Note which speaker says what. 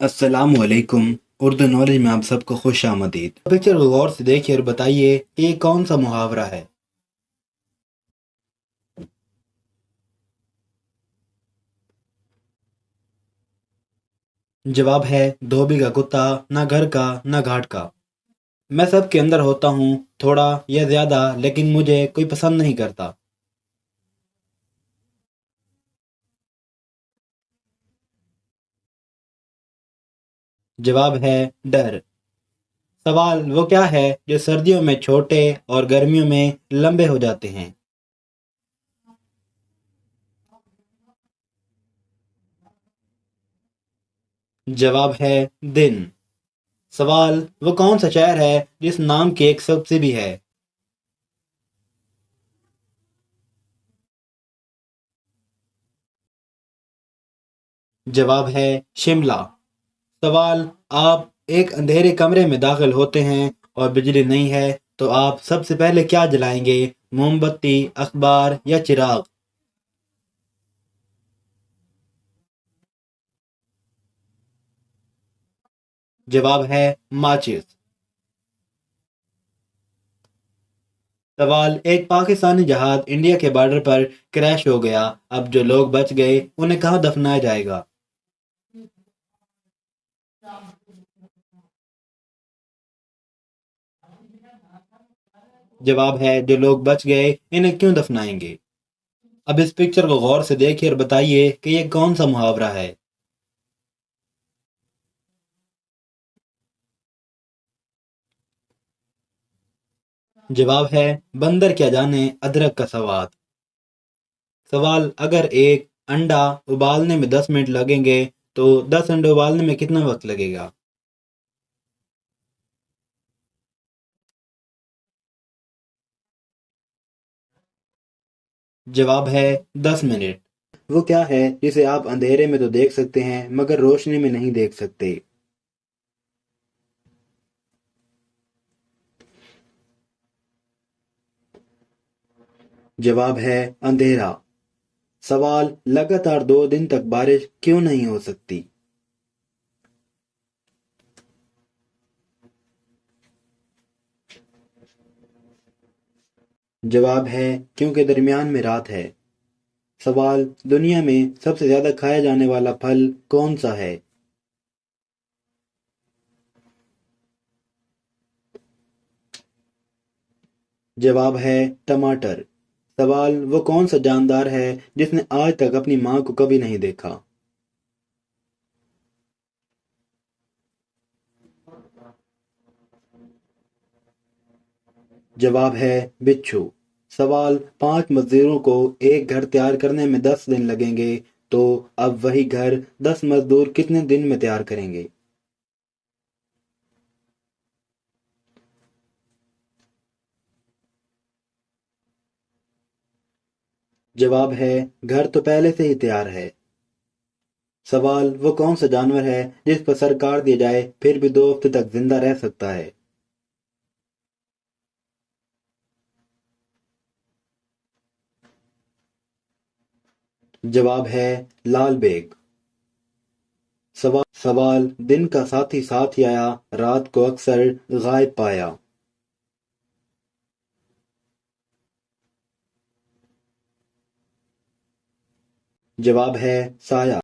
Speaker 1: अस्सलाम वालेकुम। उर्दू नॉलेज में आप सबको खुश आमदीद। पिक्चर को गौर से देखिए और बताइए कि ये कौन सा मुहावरा है। जवाब है धोबी का कुत्ता, ना घर का ना घाट का। मैं सबके अंदर होता हूँ, थोड़ा या ज्यादा, लेकिन मुझे कोई पसंद नहीं करता। जवाब है डर। सवाल वो क्या है जो सर्दियों में छोटे और गर्मियों में लंबे हो जाते हैं। जवाब है दिन। सवाल वो कौन सा शहर है जिस नाम की एक सब्जी भी है। जवाब है शिमला। सवाल आप एक अंधेरे कमरे में दाखिल होते हैं और बिजली नहीं है, तो आप सबसे पहले क्या जलाएंगे? मोमबत्ती, अखबार या चिराग? जवाब है माचिस। सवाल एक पाकिस्तानी जहाज इंडिया के बॉर्डर पर क्रैश हो गया। अब जो लोग बच गए उन्हें कहाँ दफनाया जाएगा? जवाब है जो लोग बच गए इन्हें क्यों दफनाएंगे। अब इस पिक्चर को गौर से देखिए और बताइए कि ये कौन सा मुहावरा है। जवाब है बंदर क्या जाने अदरक का स्वाद। सवाल अगर एक अंडा उबालने में 10 मिनट लगेंगे, तो 10 अंडे उबालने में कितना वक्त लगेगा? जवाब है 10 मिनट। वो क्या है जिसे आप अंधेरे में तो देख सकते हैं मगर रोशनी में नहीं देख सकते? जवाब है अंधेरा। सवाल लगातार 2 दिन तक बारिश क्यों नहीं हो सकती? जवाब है क्योंकि दरमियान में रात है। सवाल दुनिया में सबसे ज्यादा खाया जाने वाला फल कौन सा है? जवाब है टमाटर। सवाल वो कौन सा जानदार है जिसने आज तक अपनी माँ को कभी नहीं देखा? जवाब है बिच्छू। सवाल 5 मजदूरों को एक घर तैयार करने में 10 दिन लगेंगे, तो अब वही घर 10 मजदूर कितने दिन में तैयार करेंगे? जवाब है घर तो पहले से ही तैयार है। सवाल वो कौन सा जानवर है जिस पर सर काट दिया जाए फिर भी 2 हफ्ते तक जिंदा रह सकता है? जवाब है लाल बेग। सवाल दिन का साथी साथ ही आया, रात को अक्सर गायब पाया। जवाब है साया।